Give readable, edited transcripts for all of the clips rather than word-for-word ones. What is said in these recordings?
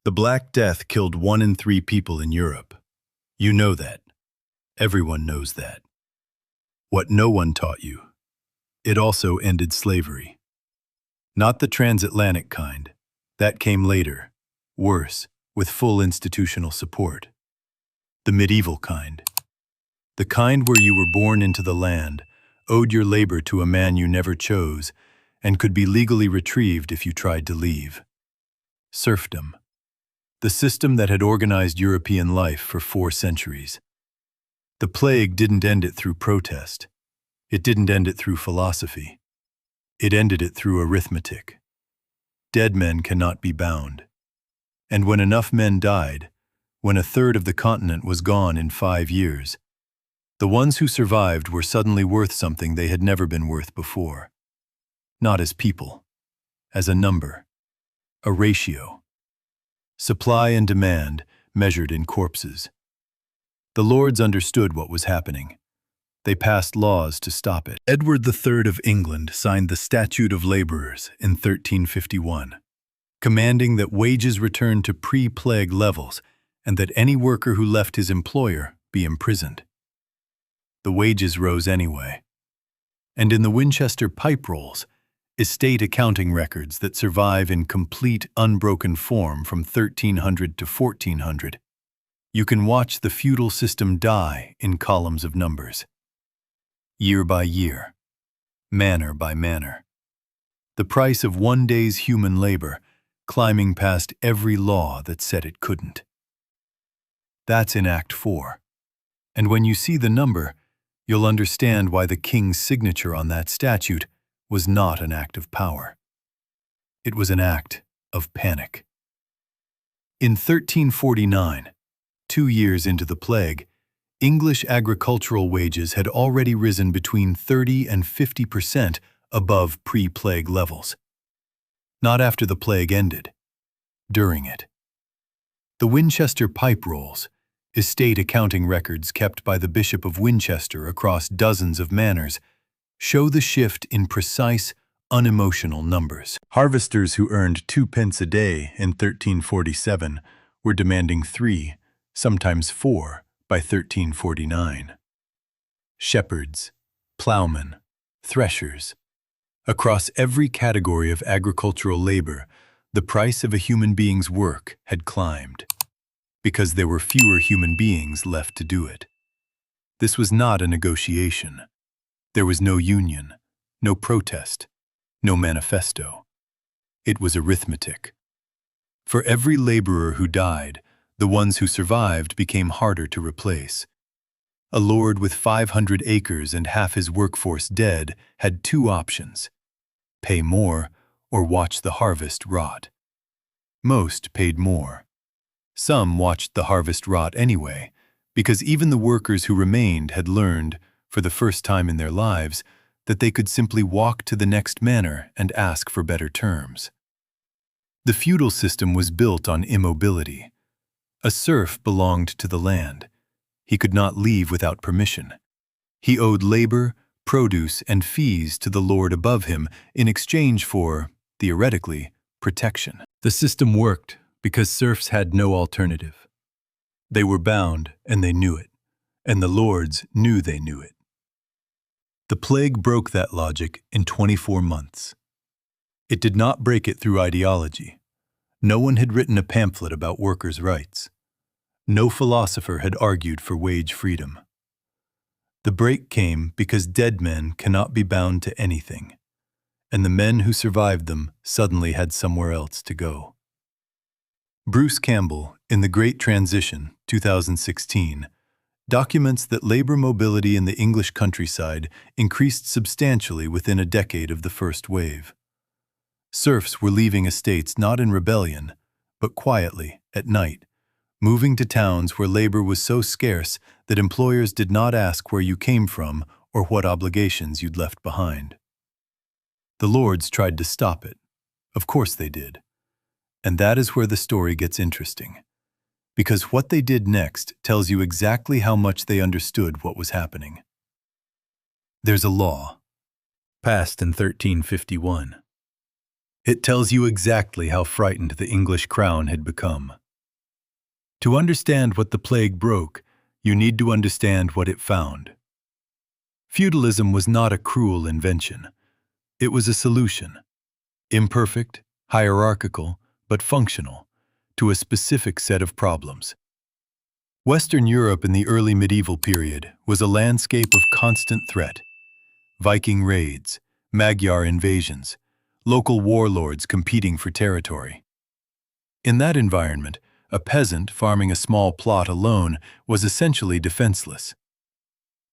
The Black Death killed 1 in 3 people in Europe. You know that. Everyone knows that. What no one taught you. It also ended slavery. Not the transatlantic kind. That came later. Worse, with full institutional support. The medieval kind. The kind where you were born into the land, owed your labor to a man you never chose, and could be legally retrieved if you tried to leave. Serfdom. The system that had organized European life for 4 centuries. The plague didn't end it through protest. It didn't end it through philosophy. It ended it through arithmetic. Dead men cannot be bound. And when enough men died, when 1/3 of the continent was gone in 5 years, the ones who survived were suddenly worth something they had never been worth before. Not as people, as a number, a ratio. Supply and demand measured in corpses. The lords understood what was happening. They passed laws to stop it. Edward III of England signed the Statute of Laborers in 1351, commanding that wages return to pre-plague levels and that any worker who left his employer be imprisoned. The wages rose anyway. And in the Winchester pipe rolls, estate accounting records that survive in complete unbroken form from 1300 to 1400, you can watch the feudal system die in columns of numbers. Year by year, manor by manor. The price of 1 day's human labor climbing past every law that said it couldn't. That's in Act 4. And when you see the number, you'll understand why the king's signature on that statute was not an act of power. It was an act of panic. In 1349, 2 years into the plague, English agricultural wages had already risen between 30% and 50% above pre-plague levels. Not after the plague ended, during it. The Winchester pipe rolls, estate accounting records kept by the Bishop of Winchester across dozens of manors, show the shift in precise, unemotional numbers. Harvesters who earned 2 pence a day in 1347 were demanding 3, sometimes 4, by 1349. Shepherds, plowmen, threshers. Across every category of agricultural labor, the price of a human being's work had climbed, because there were fewer human beings left to do it. This was not a negotiation. There was no union, no protest, no manifesto. It was arithmetic. For every laborer who died, the ones who survived became harder to replace. A lord with 500 acres and half his workforce dead had 2 options: pay more or watch the harvest rot. Most paid more. Some watched the harvest rot anyway, because even the workers who remained had learned, for the first time in their lives, that they could simply walk to the next manor and ask for better terms. The feudal system was built on immobility. A serf belonged to the land. He could not leave without permission. He owed labor, produce, and fees to the lord above him in exchange for, theoretically, protection. The system worked because serfs had no alternative. They were bound, and they knew it, and the lords knew they knew it. The plague broke that logic in 24 months. It did not break it through ideology. No one had written a pamphlet about workers' rights. No philosopher had argued for wage freedom. The break came because dead men cannot be bound to anything, and the men who survived them suddenly had somewhere else to go. Bruce Campbell, in The Great Transition, 2016, documents that labor mobility in the English countryside increased substantially within a decade of the first wave. Serfs were leaving estates not in rebellion, but quietly, at night, moving to towns where labor was so scarce that employers did not ask where you came from or what obligations you'd left behind. The lords tried to stop it. Of course they did. And that is where the story gets interesting, because what they did next tells you exactly how much they understood what was happening. There's a law, passed in 1351. It tells you exactly how frightened the English crown had become. To understand what the plague broke, you need to understand what it found. Feudalism was not a cruel invention. It was a solution. Imperfect, hierarchical, but functional, to a specific set of problems. Western Europe in the early medieval period was a landscape of constant threat. Viking raids, Magyar invasions, local warlords competing for territory. In that environment, a peasant farming a small plot alone was essentially defenseless.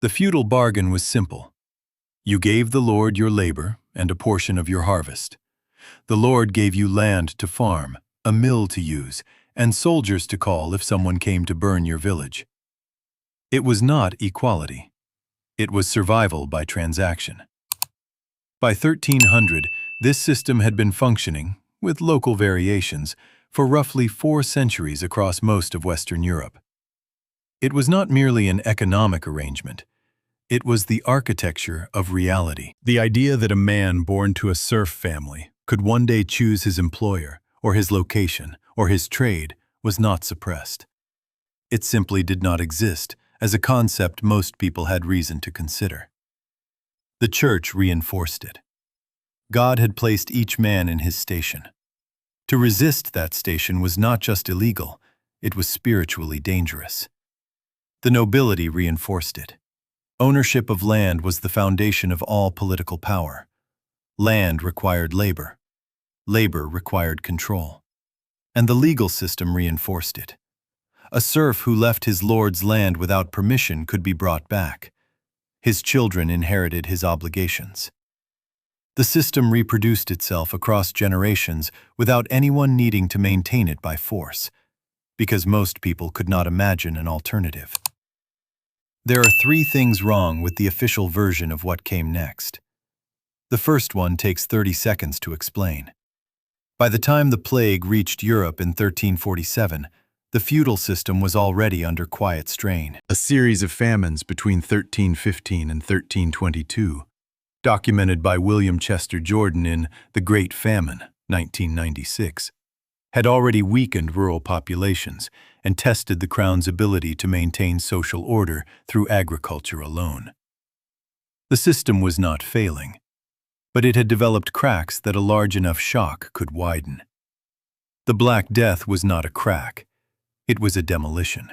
The feudal bargain was simple. You gave the lord your labor and a portion of your harvest. The lord gave you land to farm, a mill to use, and soldiers to call if someone came to burn your village. It was not equality. It was survival by transaction. By 1300, this system had been functioning, with local variations, for roughly 4 centuries across most of Western Europe. It was not merely an economic arrangement. It was the architecture of reality. The idea that a man born to a serf family could one day choose his employer, or his location, or his trade was not suppressed. It simply did not exist as a concept most people had reason to consider. The church reinforced it. God had placed each man in his station. To resist that station was not just illegal, it was spiritually dangerous. The nobility reinforced it. Ownership of land was the foundation of all political power. Land required labor. Labor required control. And the legal system reinforced it. A serf who left his lord's land without permission could be brought back. His children inherited his obligations. The system reproduced itself across generations without anyone needing to maintain it by force, because most people could not imagine an alternative. There are 3 things wrong with the official version of what came next. The first one takes 30 seconds to explain. By the time the plague reached Europe in 1347, the feudal system was already under quiet strain. A series of famines between 1315 and 1322, documented by William Chester Jordan in The Great Famine, 1996, had already weakened rural populations and tested the crown's ability to maintain social order through agriculture alone. The system was not failing, but it had developed cracks that a large enough shock could widen. The Black Death was not a crack, it was a demolition.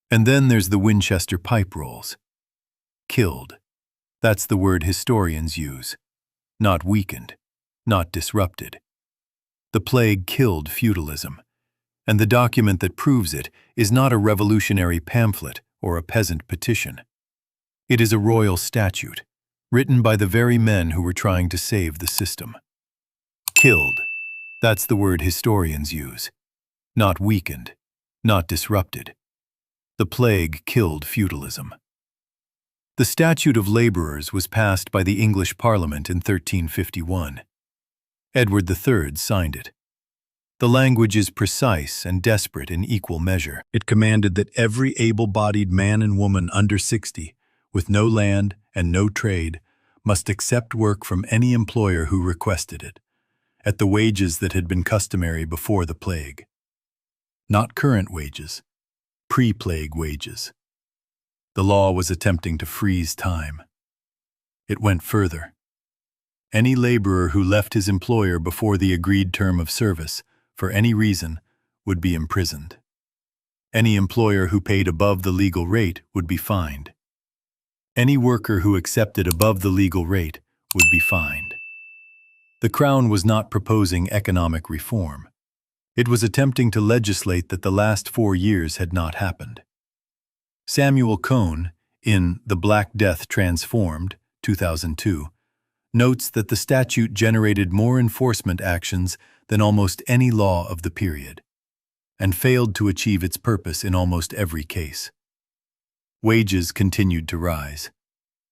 And then there's the Winchester pipe rolls. Killed. That's the word historians use. Not weakened, not disrupted. The plague killed feudalism, and the document that proves it is not a revolutionary pamphlet or a peasant petition. It is a royal statute, written by the very men who were trying to save the system. Killed. That's the word historians use. Not weakened, not disrupted. The plague killed feudalism. The Statute of Laborers was passed by the English Parliament in 1351. Edward III signed it. The language is precise and desperate in equal measure. It commanded that every able-bodied man and woman under 60, with no land and no trade, must accept work from any employer who requested it, at the wages that had been customary before the plague. Not current wages, pre-plague wages. The law was attempting to freeze time. It went further. Any laborer who left his employer before the agreed term of service, for any reason, would be imprisoned. Any employer who paid above the legal rate would be fined. Any worker who accepted above the legal rate would be fined. The Crown was not proposing economic reform. It was attempting to legislate that the last 4 years had not happened. Samuel Cohn, in The Black Death Transformed, 2002, notes that the statute generated more enforcement actions than almost any law of the period, and failed to achieve its purpose in almost every case. Wages continued to rise.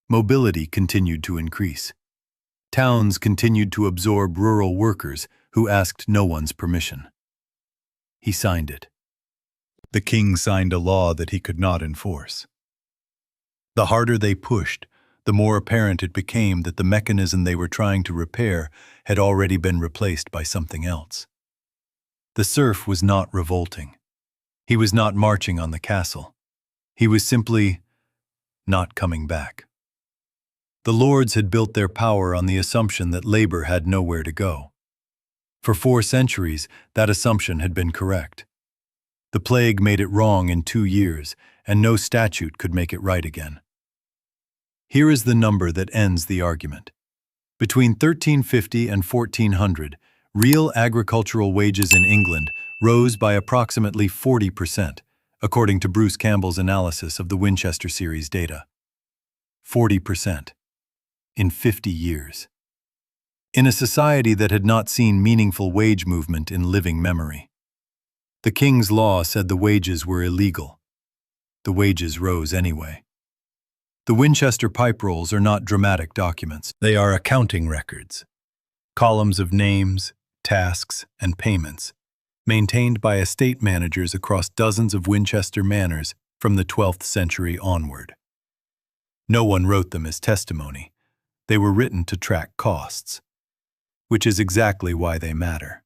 Mobility continued to increase. Towns continued to absorb rural workers who asked no one's permission. He signed it. The king signed a law that he could not enforce. The harder they pushed, the more apparent it became that the mechanism they were trying to repair had already been replaced by something else. The serf was not revolting. He was not marching on the castle. He was simply not coming back. The lords had built their power on the assumption that labor had nowhere to go. For 4 centuries, that assumption had been correct. The plague made it wrong in 2 years, and no statute could make it right again. Here is the number that ends the argument. Between 1350 and 1400, real agricultural wages in England rose by approximately 40%, according to Bruce Campbell's analysis of the Winchester series data. 40%. In 50 years. In a society that had not seen meaningful wage movement in living memory. The king's law said the wages were illegal. The wages rose anyway. The Winchester pipe rolls are not dramatic documents. They are accounting records. Columns of names, tasks, and payments, maintained by estate managers across dozens of Winchester manors from the 12th century onward. No one wrote them as testimony. They were written to track costs, which is exactly why they matter.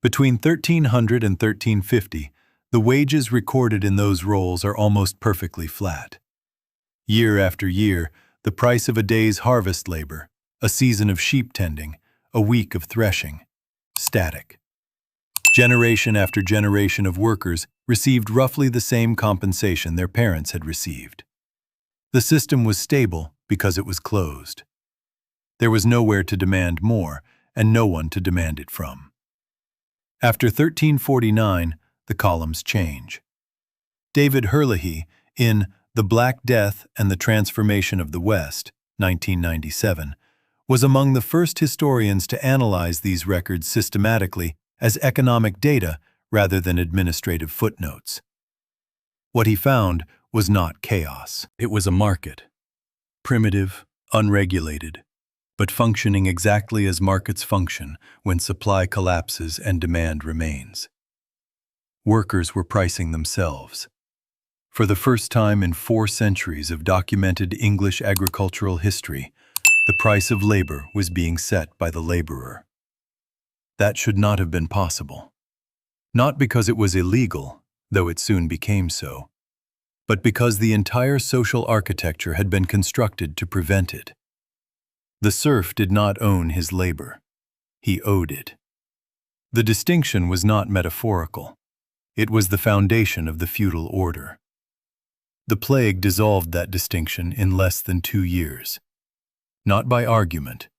Between 1300 and 1350, the wages recorded in those rolls are almost perfectly flat. Year after year, the price of a day's harvest labor, a season of sheep tending, a week of threshing, static. Generation after generation of workers received roughly the same compensation their parents had received. The system was stable because it was closed. There was nowhere to demand more, and no one to demand it from. After 1349, the columns change. David Herlihy, in The Black Death and the Transformation of the West, 1997, was among the first historians to analyze these records systematically as economic data rather than administrative footnotes. What he found was not chaos. It was a market. Primitive, unregulated, but functioning exactly as markets function when supply collapses and demand remains. Workers were pricing themselves. For the first time in 4 centuries of documented English agricultural history, the price of labor was being set by the laborer. That should not have been possible. Not because it was illegal, though it soon became so, but because the entire social architecture had been constructed to prevent it. The serf did not own his labor. He owed it. The distinction was not metaphorical. It was the foundation of the feudal order. The plague dissolved that distinction in less than 2 years. Not by argument,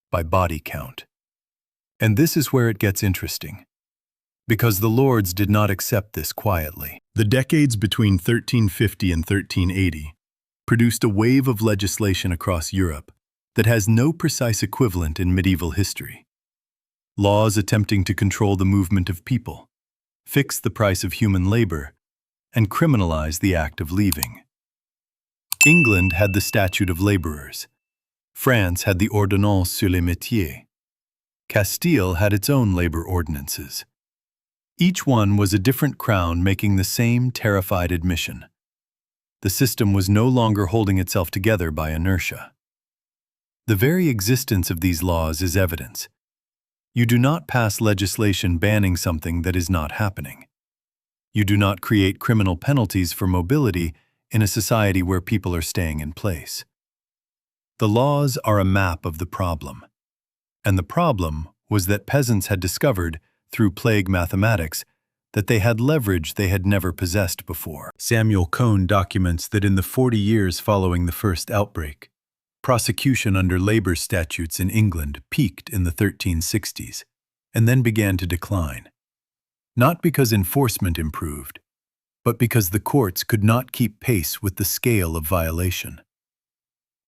by body count. And this is where it gets interesting. Because the lords did not accept this quietly. The decades between 1350 and 1380 produced a wave of legislation across Europe that has no precise equivalent in medieval history. Laws attempting to control the movement of people, fix the price of human labor, and criminalize the act of leaving. England had the Statute of Laborers. France had the Ordonnance sur les métiers. Castile had its own labor ordinances. Each one was a different crown making the same terrified admission. The system was no longer holding itself together by inertia. The very existence of these laws is evidence. You do not pass legislation banning something that is not happening. You do not create criminal penalties for mobility in a society where people are staying in place. The laws are a map of the problem. And the problem was that peasants had discovered, through plague mathematics, that they had leverage they had never possessed before. Samuel Cohn documents that in the 40 years following the first outbreak, prosecution under labor statutes in England peaked in the 1360s and then began to decline. Not because enforcement improved, but because the courts could not keep pace with the scale of violation.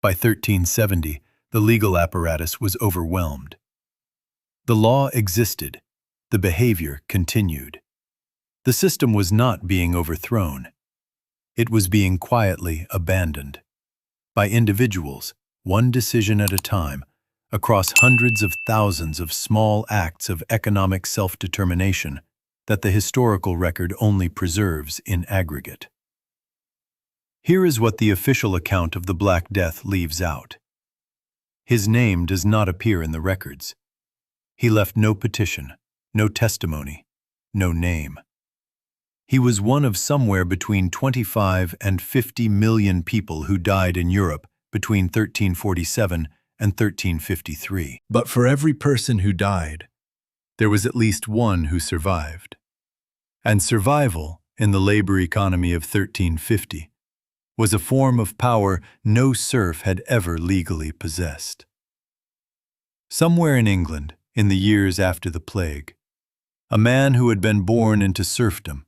By 1370, the legal apparatus was overwhelmed. The law existed, the behavior continued. The system was not being overthrown. It was being quietly abandoned. By individuals, one decision at a time, across hundreds of thousands of small acts of economic self-determination that the historical record only preserves in aggregate. Here is what the official account of the Black Death leaves out. His name does not appear in the records. He left no petition, no testimony, no name. He was one of somewhere between 25 and 50 million people who died in Europe between 1347 and 1353. But for every person who died, there was at least one who survived. And survival, in the labor economy of 1350, was a form of power no serf had ever legally possessed. Somewhere in England, in the years after the plague, a man who had been born into serfdom,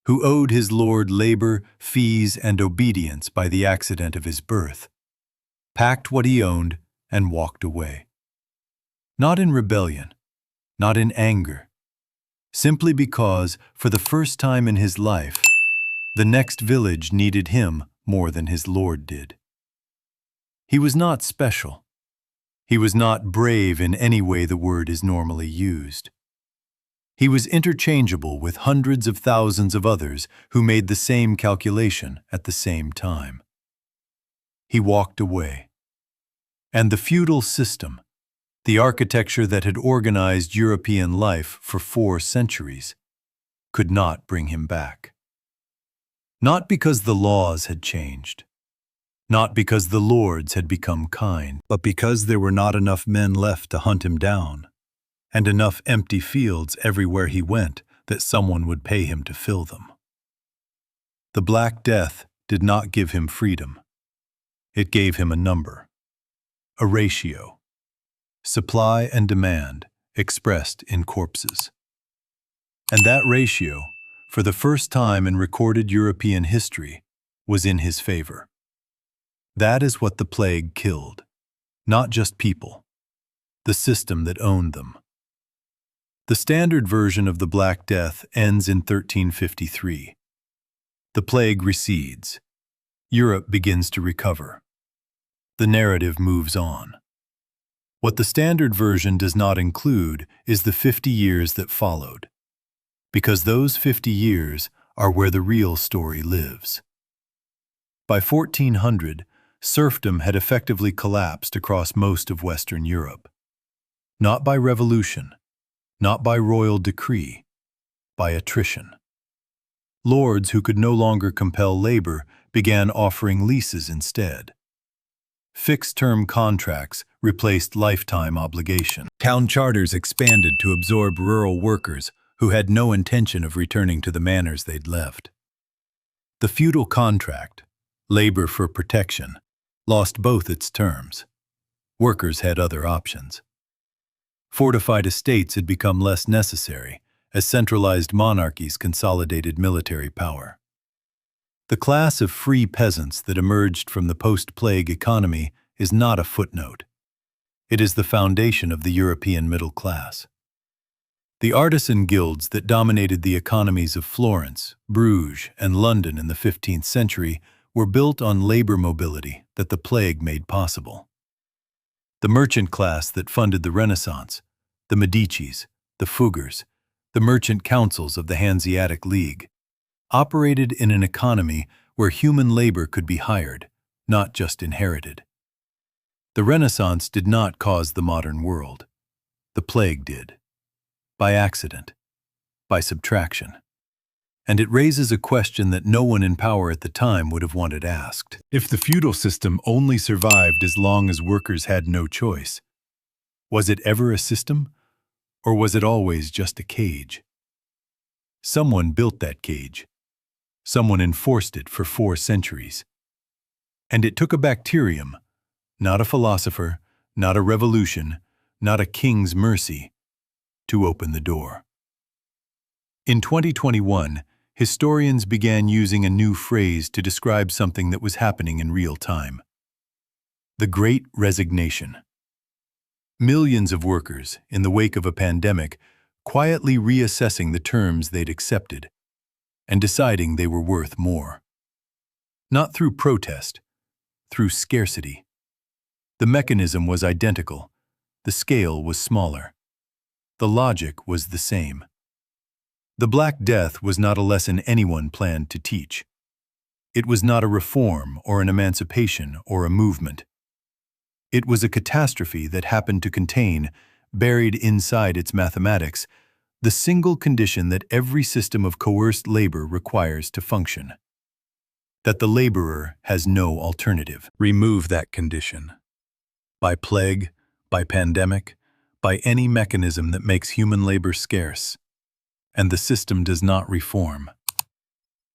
who owed his lord labor, fees, and obedience by the accident of his birth, packed what he owned and walked away. Not in rebellion, not in anger, simply because, for the first time in his life, the next village needed him more than his lord did. He was not special. He was not brave in any way the word is normally used. He was interchangeable with hundreds of thousands of others who made the same calculation at the same time. He walked away. And the feudal system, the architecture that had organized European life for 4 centuries, could not bring him back. Not because the laws had changed, not because the lords had become kind, but because there were not enough men left to hunt him down, and enough empty fields everywhere he went that someone would pay him to fill them. The Black Death did not give him freedom. It gave him a number, a ratio, supply and demand expressed in corpses. And that ratio, for the first time in recorded European history, was in his favor. That is what the plague killed, not just people, the system that owned them. The standard version of the Black Death ends in 1353. The plague recedes. Europe begins to recover. The narrative moves on. What the standard version does not include is the 50 years that followed, because those 50 years are where the real story lives. By 1400, serfdom had effectively collapsed across most of Western Europe. Not by revolution, not by royal decree, by attrition. Lords who could no longer compel labor began offering leases instead. Fixed-term contracts replaced lifetime obligation. Town charters expanded to absorb rural workers who had no intention of returning to the manors they'd left. The feudal contract, labor for protection, lost both its terms. Workers had other options. Fortified estates had become less necessary as centralized monarchies consolidated military power. The class of free peasants that emerged from the post-plague economy is not a footnote. It is the foundation of the European middle class. The artisan guilds that dominated the economies of Florence, Bruges, and London in the 15th century were built on labor mobility that the plague made possible. The merchant class that funded the Renaissance, the Medicis, the Fuggers, the merchant councils of the Hanseatic League, operated in an economy where human labor could be hired, not just inherited. The Renaissance did not cause the modern world. The plague did. By accident, by subtraction. And it raises a question that no one in power at the time would have wanted asked. If the feudal system only survived as long as workers had no choice, was it ever a system, or was it always just a cage? Someone built that cage. Someone enforced it for 4 centuries. And it took a bacterium, not a philosopher, not a revolution, not a king's mercy, to open the door. In 2021, historians began using a new phrase to describe something that was happening in real time. The Great Resignation. Millions of workers, in the wake of a pandemic, quietly reassessing the terms they'd accepted and deciding they were worth more. Not through protest, through scarcity. The mechanism was identical. The scale was smaller. The logic was the same. The Black Death was not a lesson anyone planned to teach. It was not a reform or an emancipation or a movement. It was a catastrophe that happened to contain, buried inside its mathematics, the single condition that every system of coerced labor requires to function: that the laborer has no alternative. Remove that condition. By plague, by pandemic, by any mechanism that makes human labor scarce, and the system does not reform.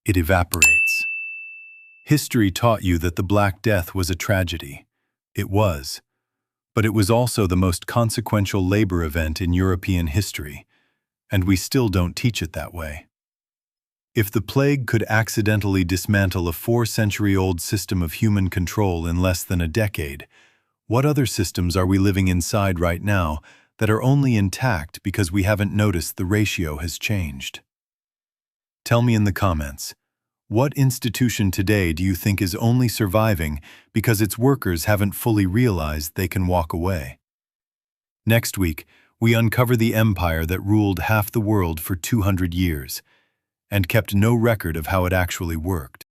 It evaporates. History taught you that the Black Death was a tragedy. It was. But it was also the most consequential labor event in European history, and we still don't teach it that way. If the plague could accidentally dismantle a 4-century-old system of human control in less than a decade, what other systems are we living inside right now that are only intact because we haven't noticed the ratio has changed? Tell me in the comments, what institution today do you think is only surviving because its workers haven't fully realized they can walk away? Next week, we uncover the empire that ruled half the world for 200 years and kept no record of how it actually worked.